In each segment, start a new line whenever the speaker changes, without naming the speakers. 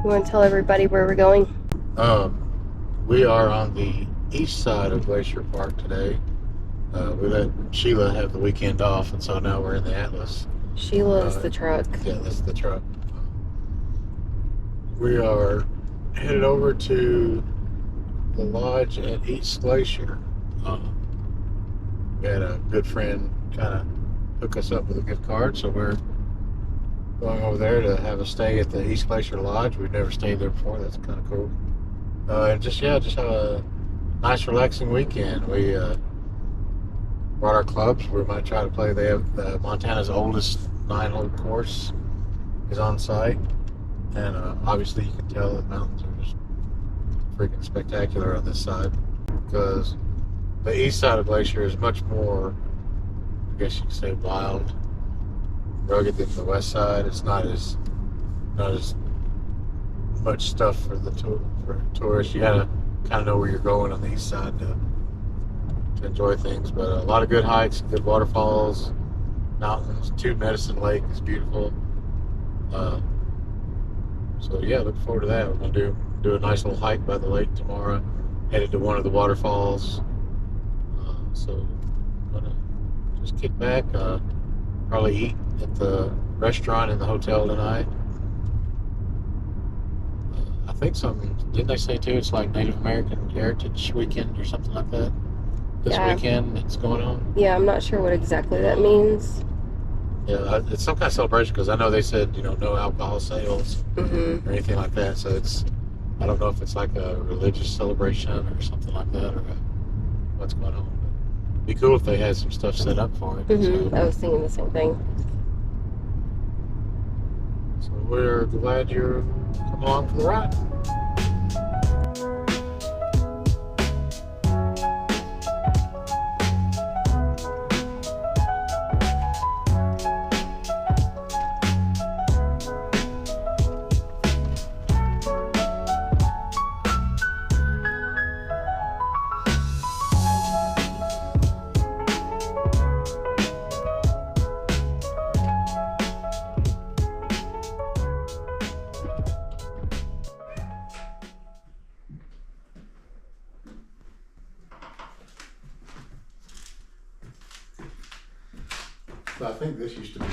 You want to tell everybody where we're going?
We are on the east side of Glacier Park today. We let Sheila have the weekend off, and so now we're in the Atlas.
Sheila's the truck.
Yeah, that's the truck. We are headed over to the lodge at East Glacier. We had a good friend kind of hook us up with a gift card, so we're going over there to have a stay at the East Glacier Lodge. We've never stayed there before. That's kind of cool. And just have a nice, relaxing weekend. We brought our clubs. We might try to play. They have Montana's oldest 9-hole course is on site, and obviously you can tell the mountains are just freaking spectacular on this side, because the east side of Glacier is much more, I guess you could say, wild, rugged than the west side. It's not as much stuff for the tourists. You gotta kind of know where you're going on the east side to enjoy things. But a lot of good hikes, good waterfalls, mountains. Medicine Lake is beautiful. So yeah, look forward to that. We're gonna do a nice little hike by the lake tomorrow. Headed to one of the waterfalls. So I'm gonna just kick back. Probably eat at the restaurant in the hotel tonight. I think didn't they say too, it's like Native American Heritage Weekend or something like that? This weekend it's going on?
Yeah, I'm not sure what exactly that means.
Yeah, it's some kind of celebration, because I know they said, no alcohol sales or anything like that. So I don't know if it's like a religious celebration or something like that, or what's going on. It'd be cool if they had some stuff set up for it. So,
I was thinking the same thing.
So we're glad you're coming along for the ride. So I think this used to be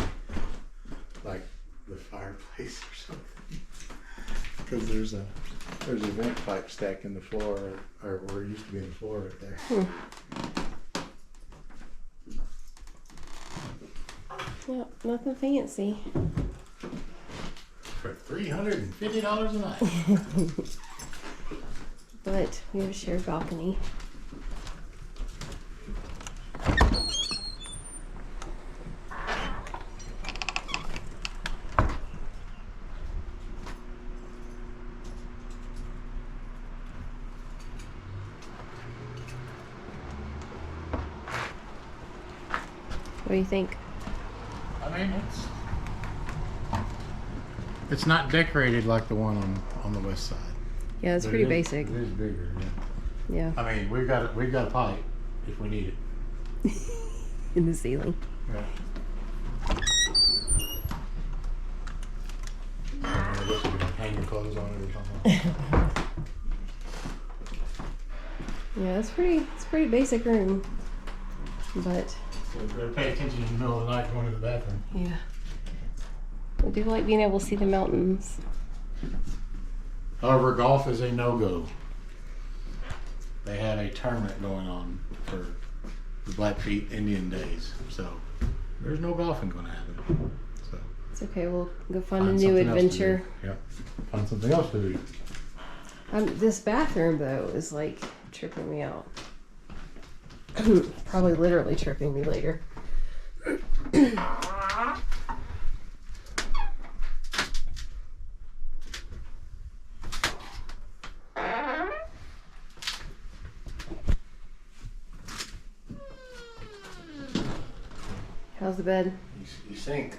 like the fireplace or something, because there's a vent pipe stacked in the floor, or where it used to be in the floor right there.
Yep, nothing fancy.
For $350 a night.
But we have a shared balcony. What do you think?
I mean, it's not decorated like the one on the west side.
Yeah, it's pretty basic.
It is bigger.
Yeah.
I mean, we've got a pipe if we need it.
In the ceiling.
Yeah. I guess you can hang your clothes on it or something.
Yeah, it's pretty basic room, but.
So you better pay attention in the middle of the night going to the bathroom.
Yeah. I do like being able to see the mountains.
However, golf is a no-go. They had a tournament going on for the Blackfeet Indian Days, so there's no golfing going to happen. So
it's okay. We'll go find a new adventure.
Yep. Find something else to do.
This bathroom though is like tripping me out. Probably literally tripping me later. How's the bed?
You sink.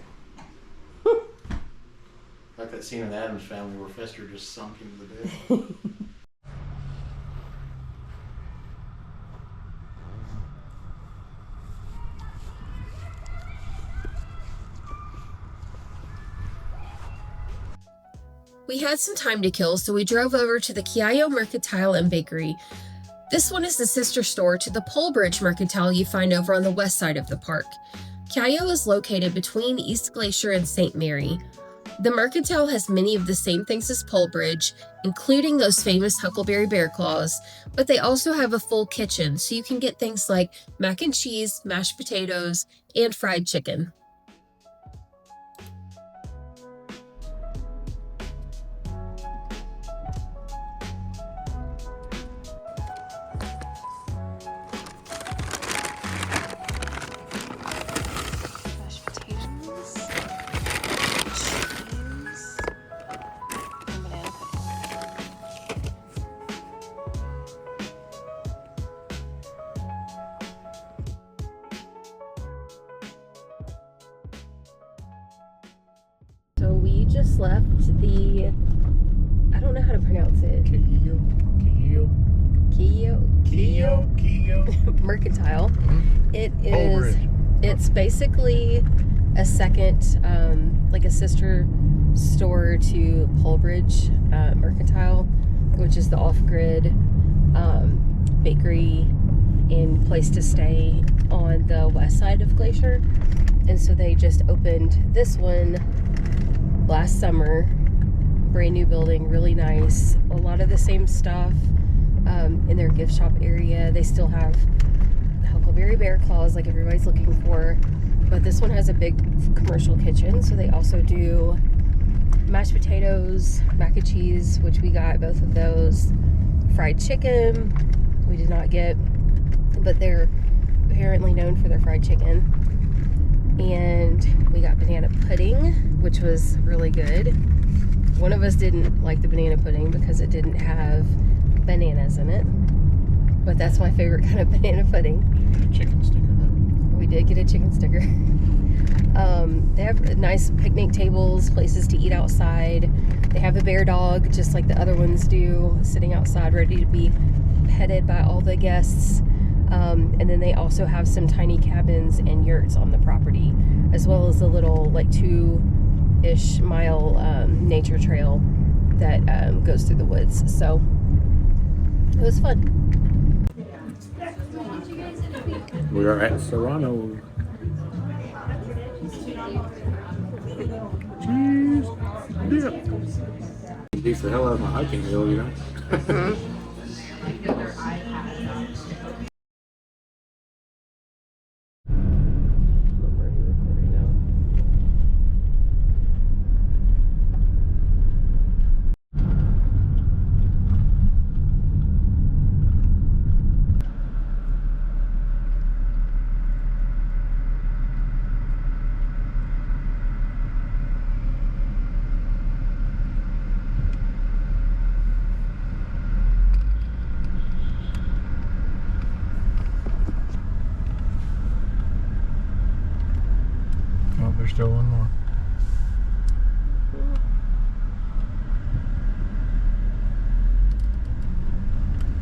Like that scene in the Addams Family where Fester just sunk into the bed.
We had some time to kill, so we drove over to the Kyiyo Mercantile and Bakery. This one is the sister store to the Polebridge Mercantile you find over on the west side of the park. Kyiyo is located between East Glacier and St. Mary. The Mercantile has many of the same things as Polebridge, including those famous Huckleberry Bear Claws, but they also have a full kitchen, so you can get things like mac and cheese, mashed potatoes, and fried chicken. So we just left the, I don't know how to pronounce it.
Kyiyo
Mercantile.
Mm-hmm.
It is,
Polebridge.
it's basically a second, like a sister store to Polebridge Mercantile, which is the off-grid bakery and place to stay on the west side of Glacier. And so they just opened this one last summer. Brand new building, really nice. A lot of the same stuff in their gift shop area. They still have Huckleberry Bear Claws like everybody's looking for, but this one has a big commercial kitchen, so they also do mashed potatoes, mac and cheese, which we got both of those, fried chicken we did not get, but they're apparently known for their fried chicken, and we got banana pudding, which was really good. One of us didn't like the banana pudding because it didn't have bananas in it, but that's my favorite kind of banana pudding.
Chicken sticker though.
We did get a chicken sticker. They have nice picnic tables, places to eat outside. They have a bear dog, just like the other ones do, sitting outside ready to be petted by all the guests. And then they also have some tiny cabins and yurts on the property, as well as a little like 2-ish mile nature trail that goes through the woods. So it was fun.
We are at Serrano. Cheese dip. Beats the hell out of my hiking hill, you know. Oh, there's still one more.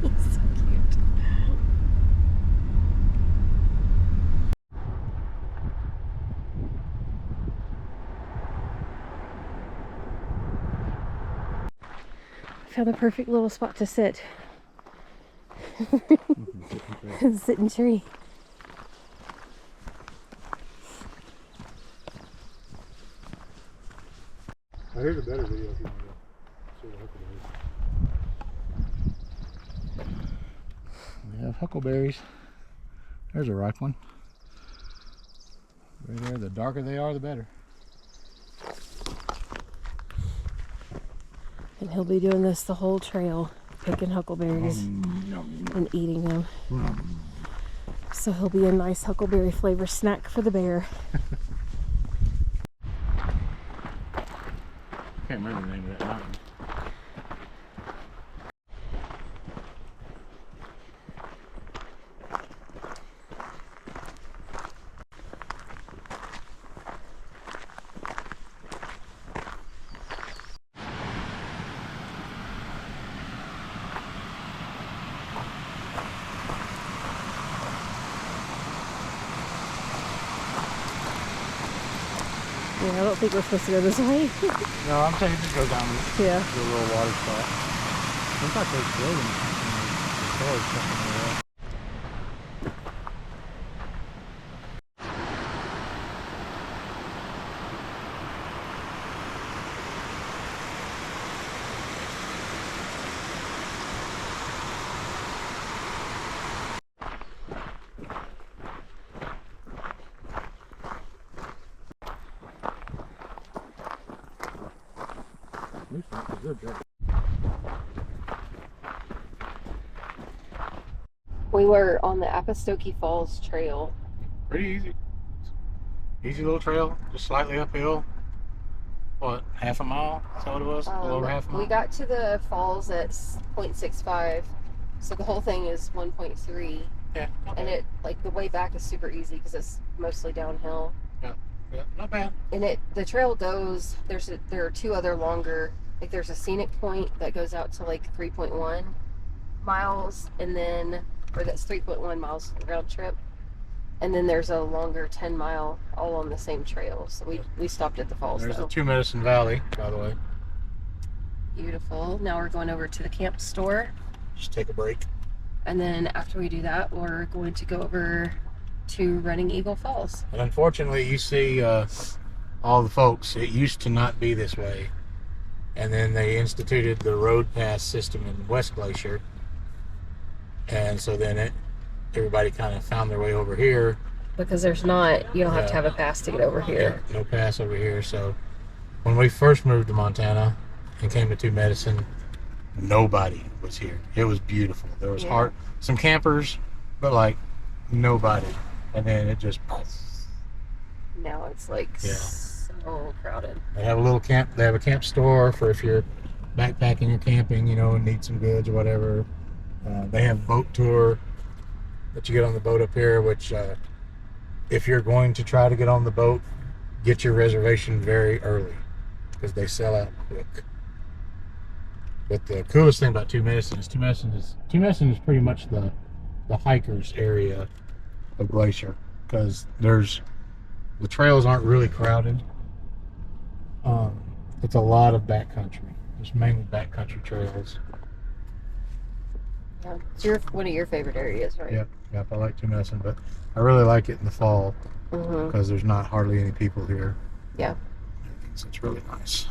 He's so cute. Found the perfect little spot to sit. Sitting tree.
Here's a better video if you want to see the huckleberries. We have huckleberries. There's a ripe one. Right there, the darker they are, the better.
And he'll be doing this the whole trail, picking huckleberries and eating them. So he'll be a nice huckleberry flavor snack for the bear.
I can't remember the name of that mountain.
Yeah, I don't think we're supposed to go this way.
No, I'm saying just go down
Yeah.
to a little water spot. Looks like there's buildings and stores something there.
We were on the Apostokey Falls Trail.
Pretty easy. Easy little trail, just slightly uphill. What, half a mile? Is that what it was? A little over half a mile?
We got to the falls at 0.65, so the whole thing is 1.3.
Yeah.
And it, like, the way back is super easy because it's mostly downhill.
Yeah, not bad.
And the trail goes, there are two other longer, like there's a scenic point that goes out to like 3.1 miles, and then, or that's 3.1 miles round trip. And then there's a longer 10 mile all on the same trail. So we stopped at the falls.
There's
though.
the Two Medicine Valley, by the way.
Beautiful. Now we're going over to the camp store.
Just take a break.
And then after we do that, we're going to go over to Running Eagle Falls.
And unfortunately, you see all the folks, it used to not be this way. And then they instituted the road pass system in West Glacier. And so then everybody kind of found their way over here.
Because you don't have to have a pass to get over here.
Yeah, no pass over here. So when we first moved to Montana and came to Two Medicine, nobody was here. It was beautiful. There was some campers, but like nobody. And then it just...
Now it's like so crowded.
They have a little camp. They have a camp store for if you're backpacking or camping, and need some goods or whatever. They have boat tour that you get on the boat up here, which if you're going to try to get on the boat, get your reservation very early because they sell out quick. But the coolest thing about Two Medicine is Two Medicine is pretty much the hikers area of Glacier, because the trails aren't really crowded. It's a lot of backcountry. It's mainly backcountry trails.
Yeah. It's one of your favorite areas, right?
Yep, I like Two Medicine, but I really like it in the fall because there's not hardly any people here.
Yeah.
So it's really nice.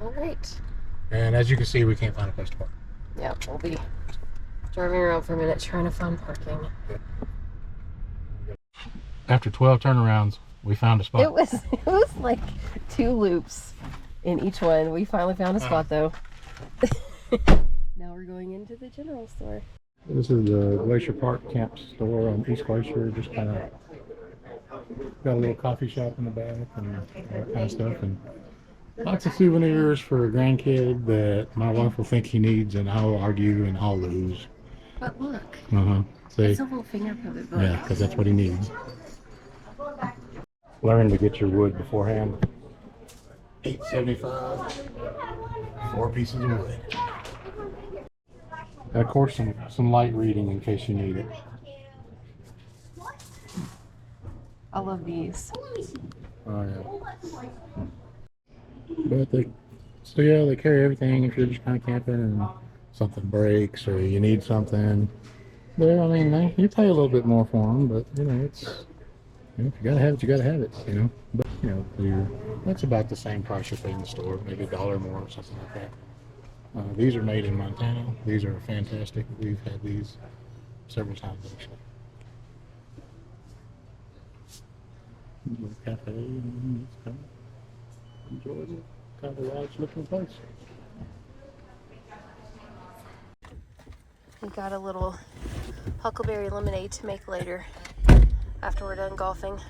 All right.
And as you can see, we can't find a place to park.
Yeah, we'll be driving around for a minute trying to find parking.
Yep. After 12 turnarounds, we found a spot.
It was like 2 loops in each one. We finally found a spot though. Now we're going into the general store.
This is the Glacier Park camp store on East Glacier. Just kind of got a little coffee shop in the back and all that kind of stuff, and lots of souvenirs for a grandkid that my wife will think he needs, and I'll argue and I'll lose.
But look,
See?
it's a little finger puppet book.
Yeah, because that's what he needs. Learn to get your wood beforehand. $8.75. 4 pieces of wood. And of course, some light reading in case you need it.
I love these.
Oh yeah. But they carry everything if you're just kind of camping and something breaks or you need something. You pay a little bit more for them, but it's if you gotta have it, you gotta have it. But that's about the same price you pay in the store, maybe $1 more or something like that. These are made in Montana. These are fantastic. We've had these several times actually. Cafe, enjoyable, kind of large looking place.
We got a little huckleberry lemonade to make later after we're done golfing.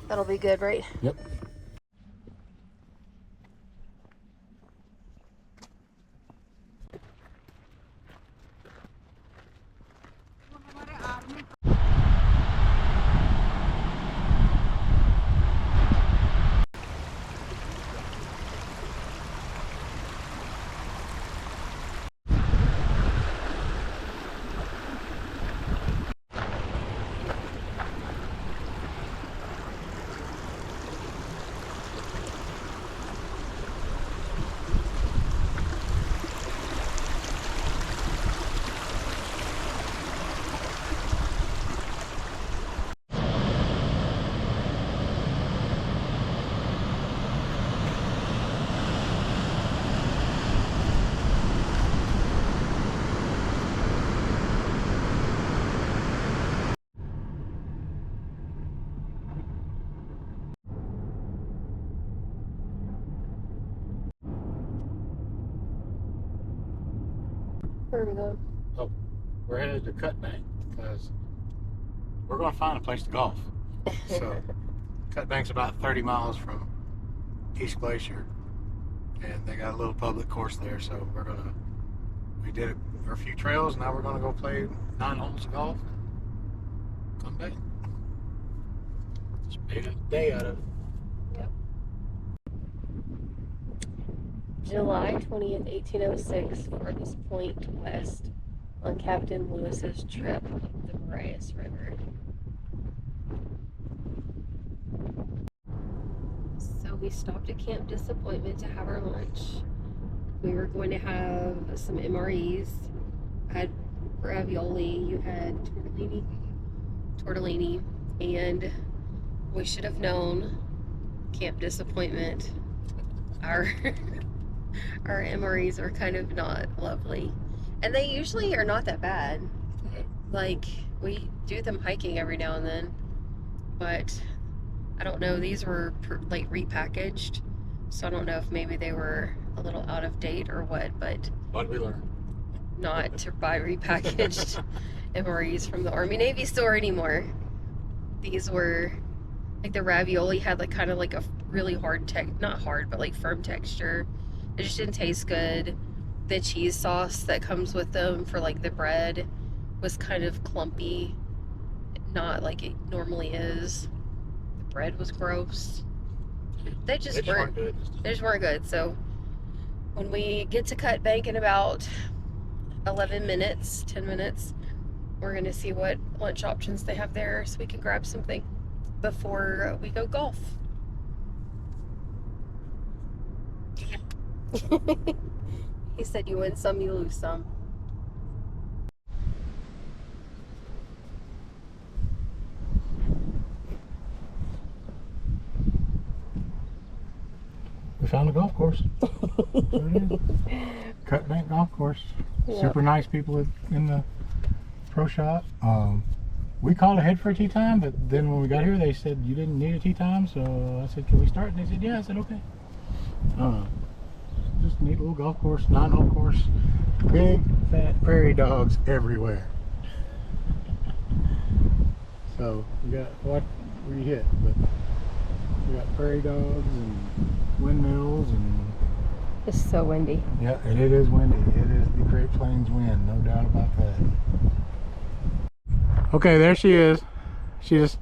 That'll be good, right?
Yep.
Where are we going?
Oh, we're headed to Cut Bank because we're going to find a place to golf. So, Cut Bank's about 30 miles from East Glacier, and they got a little public course there. So we did a few trails. Now we're gonna go play 9 holes of golf and come back. Just made a day out of it.
Yep. July 20th, 1806, farthest point west on Captain Lewis's trip up the Marias River. So we stopped at Camp Disappointment to have our lunch. We were going to have some MREs. I had ravioli, you had tortellini, and we should have known Camp Disappointment. Our MREs are kind of not lovely. And they usually are not that bad. Like, we do them hiking every now and then, but I don't know, these were like repackaged, so I don't know if maybe they were a little out of date or what, but
What we learned.
Not to buy repackaged MREs from the Army Navy store anymore. These were, like, the ravioli had like kind of like a really hard not hard, but like firm texture. It just didn't taste good. The cheese sauce that comes with them for like the bread was kind of clumpy, not like it normally is. The bread was gross. They just weren't
good.
They just weren't good. So when we get to Cut Bank in about 10 minutes, we're going to see what lunch options they have there so we can grab something before we go golf. He said you win some, you lose some.
We found a golf course. There it is. Cut Bank Golf Course.
Yep.
Super nice people in the pro shop. We called ahead for a tee time, but then when we got here, they said you didn't need a tee time. So I said, "Can we start?" And they said, "Yeah." I said, "Okay." Just a neat little golf course, 9-hole course. Big fat prairie dogs everywhere. So we got what we hit, but we got prairie dogs and windmills and.
It's so windy.
Yeah, and it is windy. It is the Great Plains wind, no doubt about that. Okay, there she is. She just,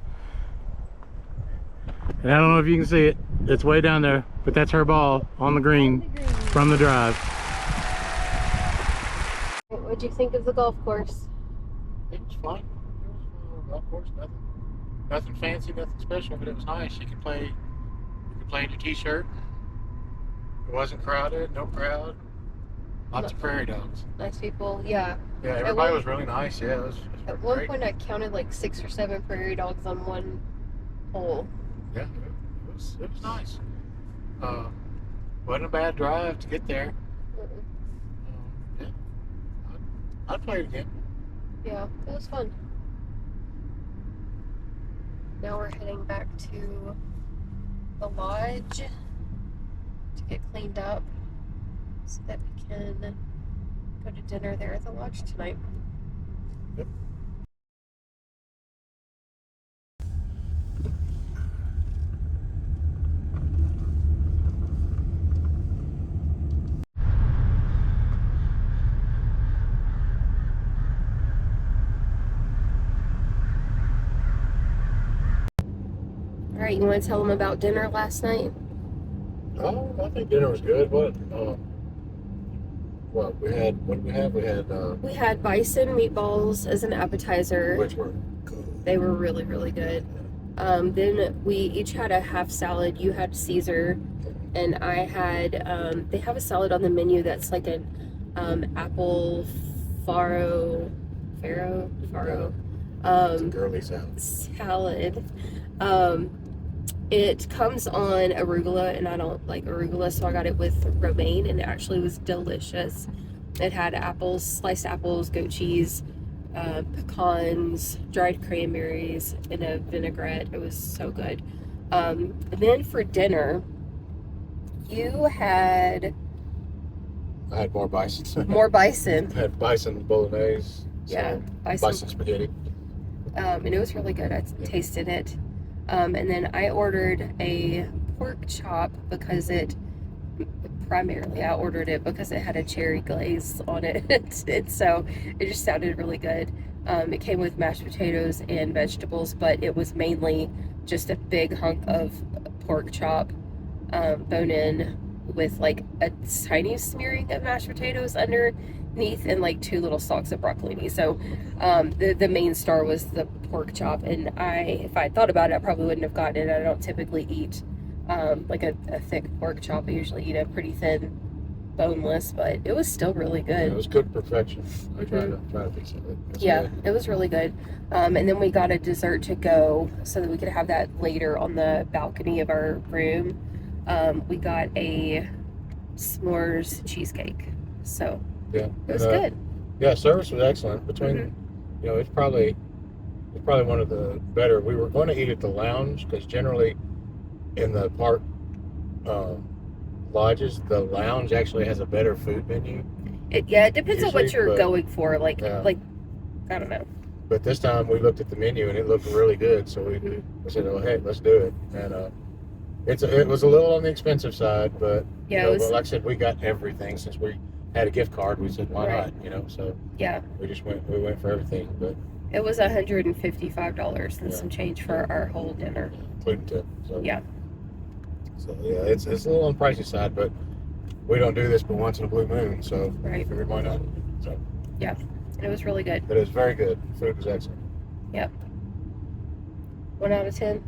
and I don't know if you can see it. It's way down there, but that's her ball on the green from the drive.
What'd you think of the golf course?
It was fun. It was a golf course. Nothing fancy, nothing special, but it was nice. You could play in your t-shirt. It wasn't crowded, no crowd. Lots of prairie dogs.
Nice people, yeah.
Yeah, everybody was really nice. Yeah, it was
At one
great.
point I counted like 6 or 7 prairie dogs on one hole.
Yeah, it was nice. Wasn't a bad drive to get there. Yeah, I'd play it again.
Yeah, it was fun. Now we're heading back to the lodge to get cleaned up so that we can go to dinner there at the lodge tonight.
Yep.
All right, you want to tell them about dinner last night?
Oh, I think dinner was good. What we had? What did we have?
We had bison meatballs as an appetizer.
Which were good.
They were really, really good. Then we each had a half salad. You had Caesar, and I had, they have a salad on the menu that's like an apple farro.
It's a girly salad.
It comes on arugula, and I don't like arugula, so I got it with romaine, and it actually was delicious. It had apples, sliced apples, goat cheese, pecans, dried cranberries, and a vinaigrette. It was so good. Then for dinner, you had
I had more bison.
More bison.
I had bison bolognese.
Yeah,
bison spaghetti.
And it was really good. I tasted it. And then I ordered a pork chop because I ordered it because it had a cherry glaze on it. And so it just sounded really good. It came with mashed potatoes and vegetables, but it was mainly just a big hunk of pork chop, bone in, with like a tiny smearing of mashed potatoes underneath and like 2 little stalks of broccoli. So the main star was the pork chop, and if I had thought about it, I probably wouldn't have gotten it. I don't typically eat like a thick pork chop. I usually eat a pretty thin boneless, but it was still really good.
It was cooked perfection. I tried to fix it.
Yeah, it was really good. And then we got a dessert to go so that we could have that later on the balcony of our room. We got a s'mores cheesecake. So
yeah,
it was good.
Yeah, service was excellent. Between, it's probably one of the better. We were going to eat at the lounge because generally in the park lodges, the lounge actually has a better food menu.
It depends on what you're going for. Like I don't know.
But this time we looked at the menu and it looked really good, so we said, "Oh, hey, let's do it." And it was a little on the expensive side, but but like I said, we got everything since we had a gift card. We said, "Why not?" So we went for everything. But
it was $155 and some change for our whole dinner,
including tip. So
yeah.
So yeah, it's a little on the pricey side, but we don't do this but once in a blue moon, so I figured why not. So
yeah, it was really good.
But it was very good. Food was excellent.
Yep. 1 out of 10.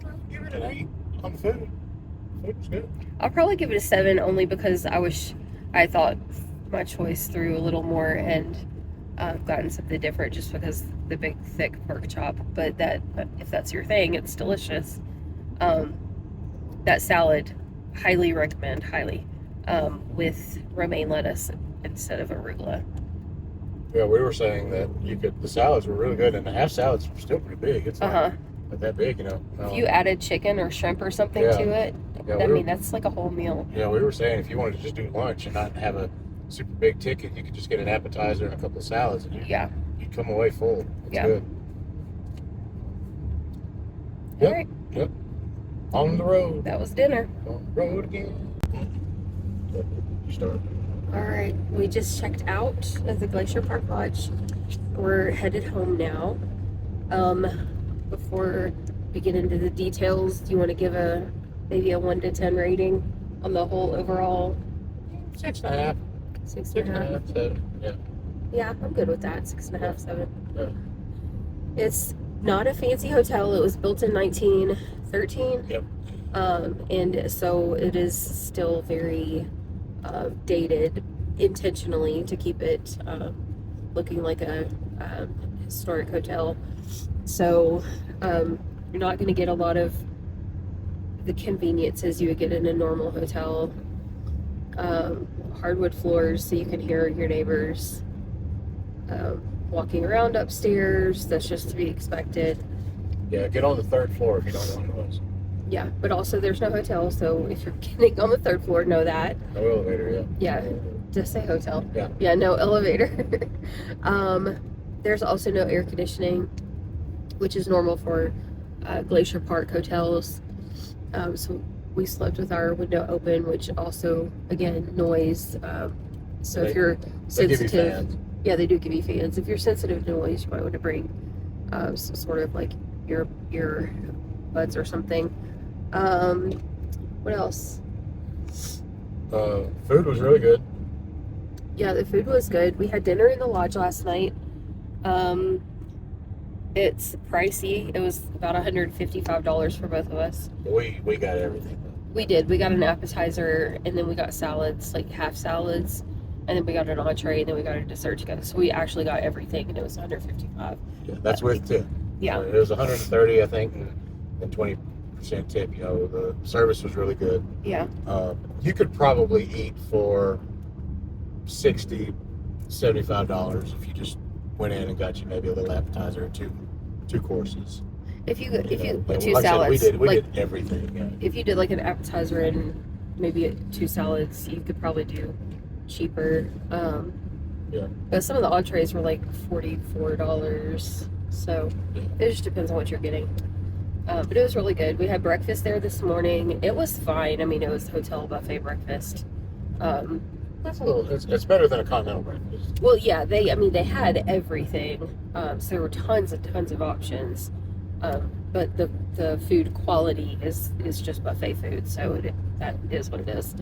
I'll give it an 8 on food. Food was good.
I'll probably give it a 7 only because I thought my choice through a little more and gotten something different just because the big thick pork chop. But if that's your thing, it's delicious. That salad, highly recommend, with romaine lettuce instead of arugula.
Yeah, we were saying that the salads were really good, and the half salads were still pretty big. It's not that big, If
you added chicken or shrimp or something to it, that's like a whole meal.
Yeah, we were saying if you wanted to just do lunch and not have a super big ticket, you could just get an appetizer and a couple of salads, and you'd come away full. It's good. Yep.
All right.
Yep. On the road.
That was dinner.
On the road again. You start.
All right. We just checked out of the Glacier Park Lodge. We're headed home now. Before we get into the details, do you want to give maybe a 1 to 10 rating on the whole overall?
6.5.
6.5.
7. Yeah.
Yeah, I'm good with that. 6.5, 7.
Yeah.
It's not a fancy hotel. It was built in 1913.
Yep.
And so it is still very dated intentionally to keep it looking like a historic hotel. So you're not going to get a lot of the conveniences you would get in a normal hotel. Hardwood floors so you can hear your neighbors. Walking around upstairs, that's just to be expected.
Yeah, get on the 3rd floor if you don't know what it was.
Yeah, but also there's no hotel, so if you're getting on the 3rd floor, know that.
No elevator,
yeah. Yeah, just say hotel.
Yeah.
Yeah, no elevator. There's also no air conditioning, which is normal for Glacier Park hotels. So we slept with our window open, which also, again, noise. So if you're sensitive, they do give you fans. If you're sensitive to noise, you might want to bring some sort of like ear buds or something. What else?
Food was really good.
Yeah, the food was good. We had dinner in the lodge last night. It's pricey. It was about $155 for both of us.
We got everything.
We did. We got an appetizer, and then we got salads, like half salads, and then we got an entree, and then we got a dessert to go. So we actually got everything, and it was $155.
Yeah, that's with tip.
Yeah.
It was $130, I think, and 20% tip. The service was really good.
Yeah.
You could probably eat for $60, $75 if you just went in and got you maybe a little appetizer or two courses.
If you two
like
salads,
we did everything. Yeah.
If you did like an appetizer and maybe 2 salads, you could probably do cheaper.
Yeah.
But some of the entrees were like $44. So
Yeah.
it just depends on what you're getting. But it was really good. We had breakfast there this morning. It was fine. I mean, it was hotel buffet breakfast.
It's better than a continental breakfast.
Well, yeah, they had everything. So there were tons of options. But the food quality is just buffet food. So that is what it is.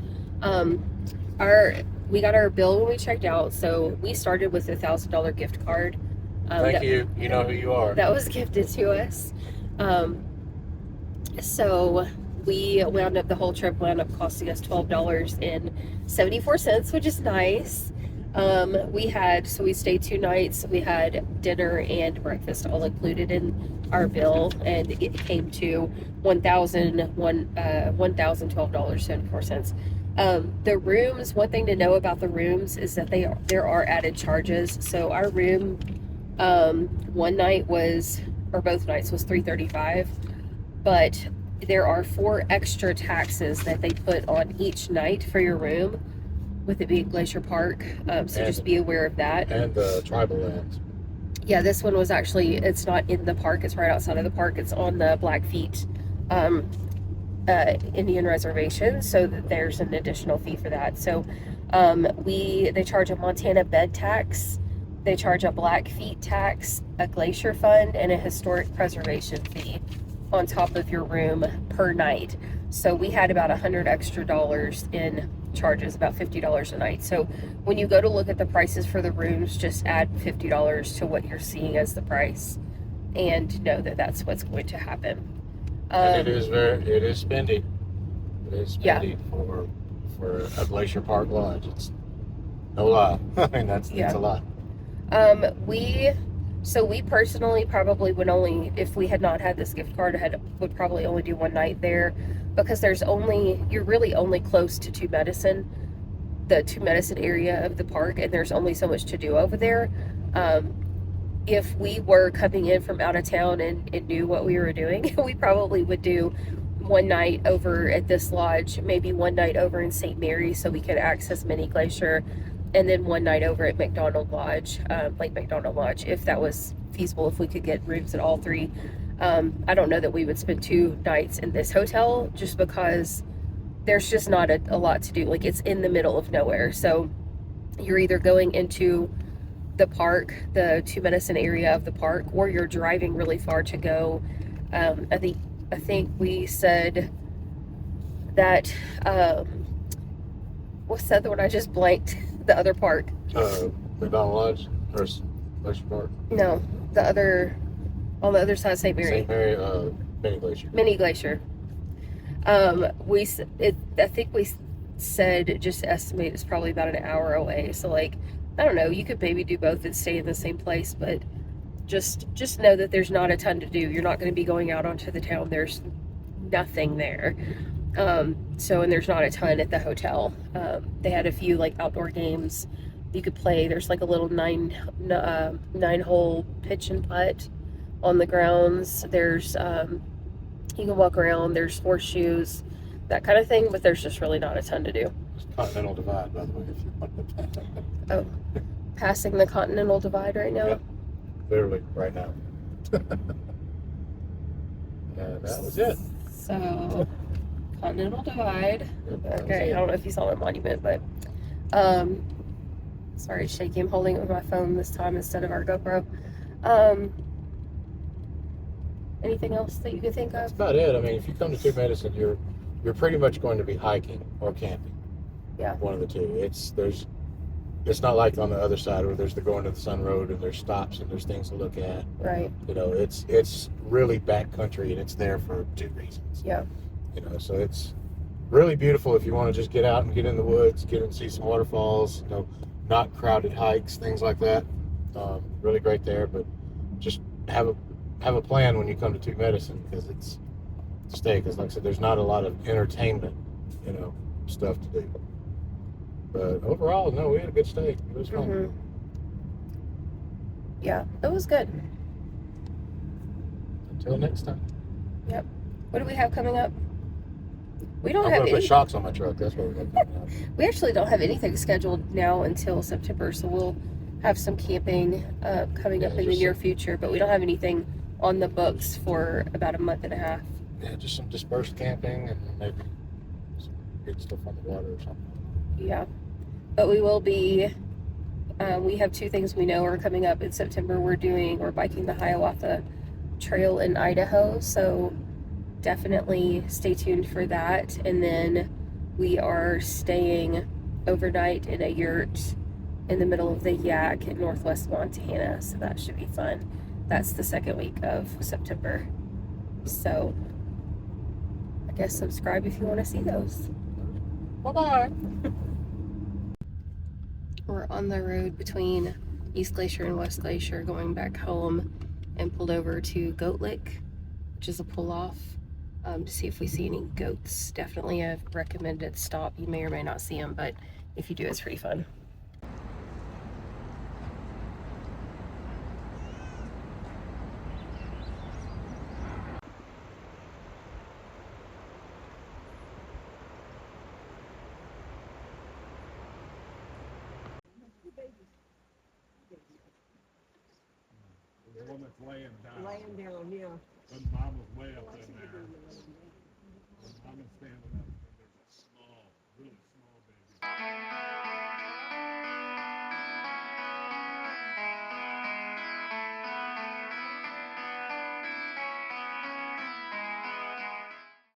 We got our bill when we checked out. So we started with a $1,000 gift card.
Thank you. You know who you are.
That was gifted to us. So we wound up, the whole trip wound up costing us $12.74, which is nice. We stayed 2 nights. We had dinner and breakfast all included in our bill, and it came to $1,012.74. The rooms, one thing to know about the rooms is that there are added charges. So our room, both nights was $335, but there are 4 extra taxes that they put on each night for your room, with it being Glacier Park. So just be aware of that.
And the tribal lands.
Yeah, this one was actually, it's not in the park, it's right outside of the park. It's on the Blackfeet Indian reservation, so there's an additional fee for that. So they charge a Montana bed tax, they charge a Blackfeet tax, a glacier fund, and a historic preservation fee on top of your room per night. So we had about $100 extra in charges, about $50 a night. So when you go to look at the prices for the rooms, just add $50 to what you're seeing as the price, and know that that's what's going to happen.
And it is spendy. It is spendy for a Glacier Park Lodge. It's no lie. I mean, that's a lot.
We personally probably would only, if we had not had this gift card, would probably only do 1 night there, because you're really only close to the Two Medicine area of the park, and there's only so much to do over there. If we were coming in from out of town and knew what we were doing, we probably would do 1 night over at this lodge, maybe 1 night over in St. Mary, so we could access Mini Glacier, and then 1 night over at McDonald Lodge, Lake McDonald Lodge, if that was feasible, if we could get rooms at all 3. I don't know that we would spend 2 nights in this hotel, just because there's just not a lot to do. Like, it's in the middle of nowhere, so you're either going into the park, the Two Medicine area of the park, or you're driving really far to go. I think we said that, what's the other one? I just blanked. The other park.
McDonald Lodge or Glacier Park?
No, the other, on the other side of St. Mary.
St. Mary, Mini Glacier.
Mini Glacier. I think we said, just estimate, it's probably about an hour away. So, like, I don't know, you could maybe do both and stay in the same place, but just know that there's not a ton to do. You're not going to be going out onto the town. There's nothing there. And there's not a ton at the hotel. They had a few like outdoor games you could play. There's like a little 9-hole pitch and putt on the grounds. There's you can walk around. There's horseshoes, that kind of thing. But there's just really not a ton to do.
It's Continental Divide, by the way. If you want to.
Oh, passing the Continental Divide right now.
Yep. Literally right now. And that was it.
So. Continental Divide. Okay, I don't know if you saw my monument, but sorry, shaky. I'm holding it with my phone this time instead of our GoPro. Anything else that you can think of?
That's about it. I mean, if you come to Two Medicine, you're pretty much going to be hiking or camping.
Yeah.
One of the two. It's not like on the other side where there's the Going to the Sun Road and there's stops and there's things to look at.
Right.
You know, it's really backcountry, and it's there for 2 reasons.
Yeah.
You know, so it's really beautiful if you want to just get out and get in the woods, get and see some waterfalls, you know, not crowded hikes, things like that. Really great there, but just have a plan when you come to Two Medicine, because it's to stay. Because like I said, there's not a lot of entertainment, you know, stuff to do. But overall, no, we had a good stay. It was fun.
Mm-hmm. Yeah, it was good.
Until next time.
Yep. What do we have coming up? We don't
I'm
have
gonna put
any.
shocks on my truck. That's what we're looking
We actually don't have anything scheduled now until September, so we'll have some camping coming up in the near future, but we don't have anything on the books for about a month and a half.
Yeah, just some dispersed camping and maybe some good stuff on the water or something.
Yeah, but we will be. We have two things we know are coming up in September. We're biking the Hiawatha Trail in Idaho, so definitely stay tuned for that. And then we are staying overnight in a yurt in the middle of the Yak in northwest Montana, so that should be fun. That's the second week of September. So I guess subscribe if you want to see those.
Bye-bye.
We're on the road between East Glacier and West Glacier going back home, and pulled over to Goat Lick, which is a pull-off, to see if we see any goats. Definitely a recommended stop. You may or may not see them, but if you do, it's pretty fun.
The one that's laying down.
Laying down, yeah.
But mom was way up in there. And mom is standing up.